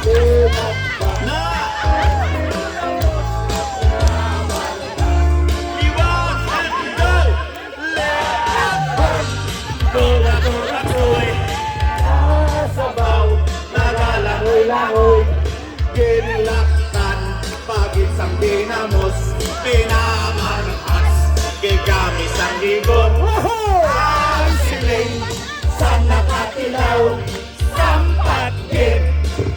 Na! Iwas and go! Tura-tura-tuloy sabaw, nagalangoy-langoy ginlaktan, pag-isang dinamos pinamarkas, gigamis ang ligon ang siling sa nakatilaw, sampat git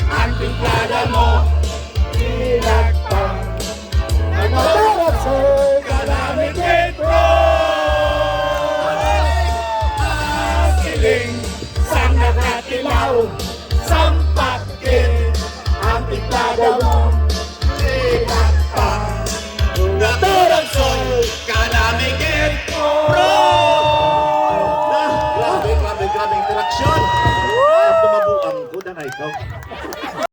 ang timplada mo ilaktan, ang matarap sa kalamigit mo ang siling sa nakatilaw, sampat git ang timplada mo ilaktan, naturang sol kalamigit mo. Grabe interaksyon. Tumabuang ko na ikaw.